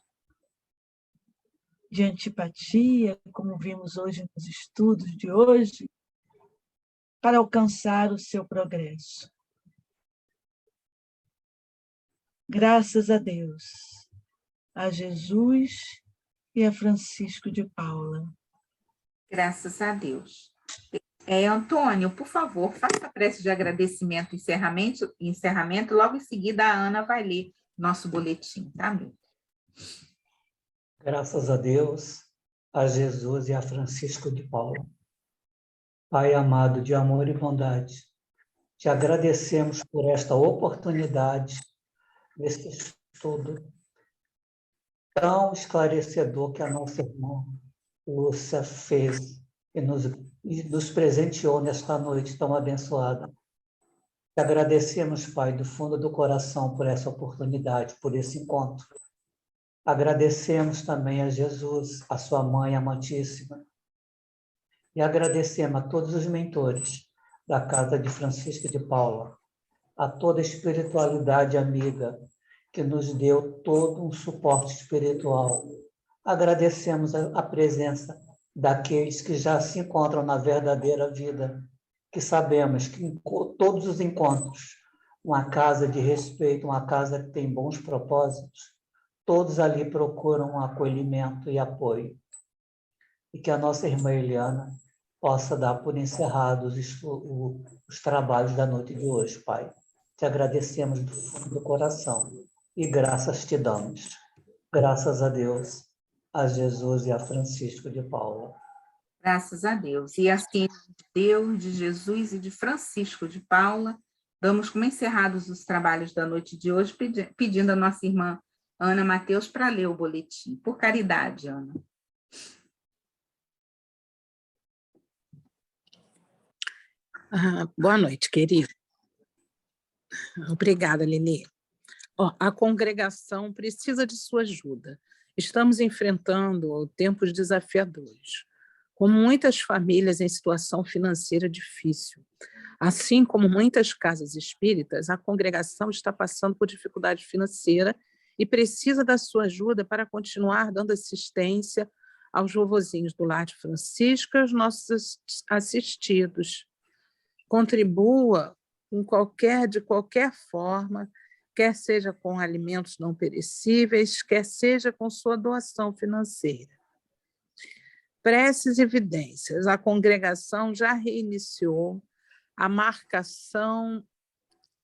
de antipatia, como vimos hoje nos estudos de hoje, para alcançar o seu progresso. Graças a Deus, a Jesus e a Francisco de Paula. Graças a Deus. Antônio, por favor, faça a prece de agradecimento e encerramento. Logo em seguida, a Ana vai ler nosso boletim, tá, meu? Graças a Deus, a Jesus e a Francisco de Paula. Pai amado de amor e bondade, te agradecemos por esta oportunidade, nesse estudo tão esclarecedor que a nossa irmã Lúcia fez e nos presenteou nesta noite tão abençoada. Te agradecemos, Pai, do fundo do coração por essa oportunidade, por esse encontro. Agradecemos também a Jesus, a sua mãe amantíssima, e agradecemos a todos os mentores da Casa de Francisco de Paula, a toda a espiritualidade amiga que nos deu todo um suporte espiritual. Agradecemos a presença daqueles que já se encontram na verdadeira vida, que sabemos que em todos os encontros, uma casa de respeito, uma casa que tem bons propósitos, todos ali procuram um acolhimento e apoio. E que a nossa irmã Eliana possa dar por encerrados os trabalhos da noite de hoje, Pai. Te agradecemos do fundo do coração e graças te damos. Graças a Deus, a Jesus e a Francisco de Paula. Graças a Deus. E assim, de Deus, de Jesus e de Francisco de Paula, damos como encerrados os trabalhos da noite de hoje, pedindo a nossa irmã Ana Mateus para ler o boletim. Por caridade, Ana. Boa noite, querido. Obrigada, Lili. A congregação precisa de sua ajuda. Estamos enfrentando tempos desafiadores, com muitas famílias em situação financeira difícil. Assim como muitas casas espíritas, a congregação está passando por dificuldade financeira e precisa da sua ajuda para continuar dando assistência aos vovozinhos do Lar de Francisco e aos nossos assistidos. Contribua de qualquer forma, quer seja com alimentos não perecíveis, quer seja com sua doação financeira. Preces e evidências. A congregação já reiniciou a marcação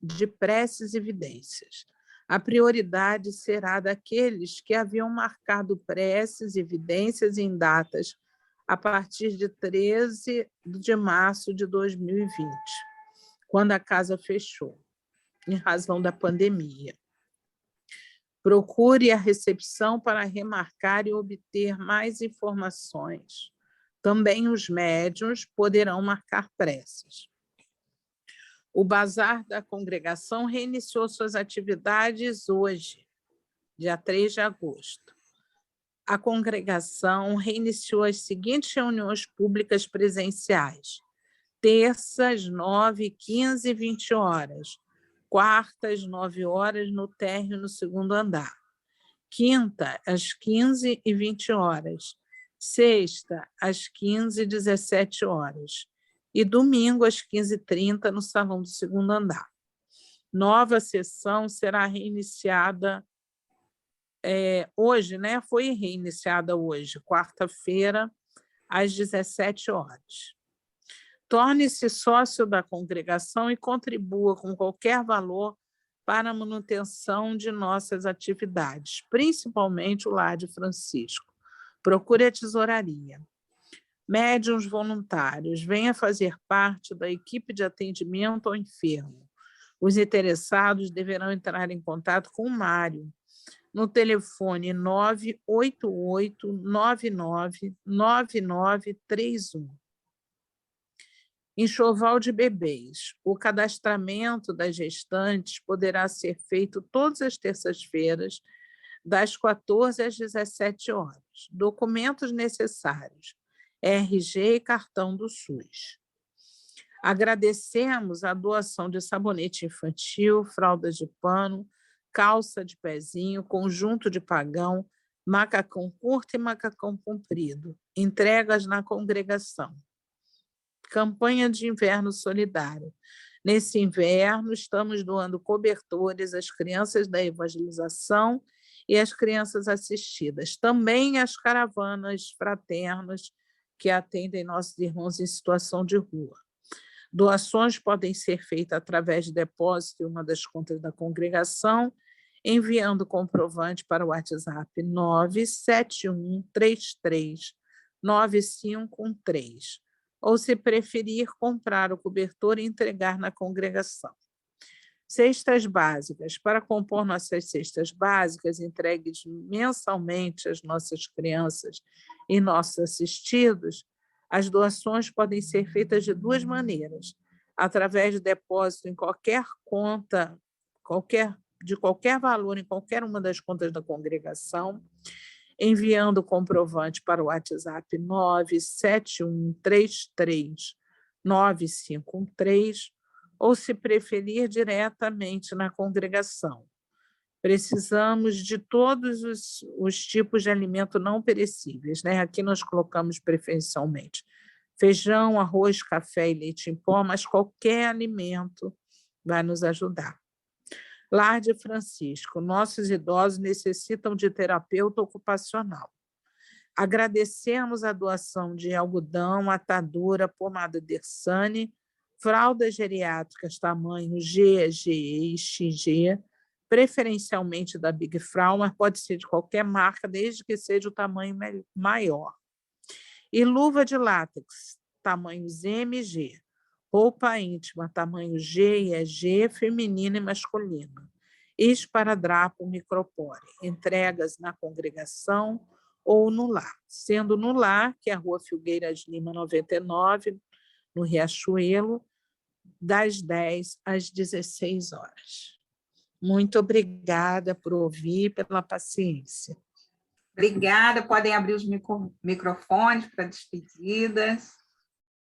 de preces e evidências. A prioridade será daqueles que haviam marcado preces e evidências em datas a partir de 13 de março de 2020, quando a casa fechou, em razão da pandemia. Procure a recepção para remarcar e obter mais informações. Também os médiuns poderão marcar preces. O Bazar da Congregação reiniciou suas atividades hoje, dia 3 de agosto. A congregação reiniciou as seguintes reuniões públicas presenciais: terças, 9, 15 e 20 horas, quartas, 9 horas, no térreo no segundo andar, quinta, às 15 e 20 horas, sexta, às 15 e 17 horas, e domingo, às 15h30, no salão do segundo andar. Nova sessão será reiniciada hoje, né? Foi reiniciada hoje, quarta-feira, às 17 horas. Torne-se sócio da congregação e contribua com qualquer valor para a manutenção de nossas atividades, principalmente o Lar de Francisco. Procure a tesouraria. Médiuns voluntários, venha fazer parte da equipe de atendimento ao enfermo. Os interessados deverão entrar em contato com o Mário no telefone 988-99-9931. Enxoval de bebês. O cadastramento das gestantes poderá ser feito todas as terças-feiras, das 14 às 17 horas. Documentos necessários: RG e cartão do SUS. Agradecemos a doação de sabonete infantil, fraldas de pano, calça de pezinho, conjunto de pagão, macacão curto e macacão comprido. Entregas na congregação. Campanha de inverno solidário. Nesse inverno, estamos doando cobertores às crianças da evangelização e às crianças assistidas. Também às caravanas fraternas que atendem nossos irmãos em situação de rua. Doações podem ser feitas através de depósito em uma das contas da congregação, enviando comprovante para o WhatsApp 971339513, ou, se preferir, comprar o cobertor e entregar na congregação. Cestas básicas. Para compor nossas cestas básicas, entregues mensalmente às nossas crianças e nossos assistidos, as doações podem ser feitas de duas maneiras: através de depósito em qualquer conta, de qualquer valor, em qualquer uma das contas da congregação, enviando o comprovante para o WhatsApp 971339513, ou, se preferir, diretamente na congregação. Precisamos de todos os tipos de alimento não perecíveis, né? Aqui nós colocamos preferencialmente feijão, arroz, café e leite em pó, mas qualquer alimento vai nos ajudar. Lar de Francisco. Nossos idosos necessitam de terapeuta ocupacional. Agradecemos a doação de algodão, atadura, pomada Dersane, fraldas geriátricas tamanho G, GE e XG, preferencialmente da Big Frau, mas pode ser de qualquer marca, desde que seja o tamanho maior. E luva de látex, tamanhos M e G. Roupa íntima, tamanho G e EG, feminina e masculina. Esparadrapo micropore. Entregas na congregação ou no lar. Sendo no lar, que é a Rua Filgueiras Lima 99, no Riachuelo, das 10 às 16 horas. Muito obrigada por ouvir, pela paciência. Obrigada. Podem abrir os microfones para despedidas.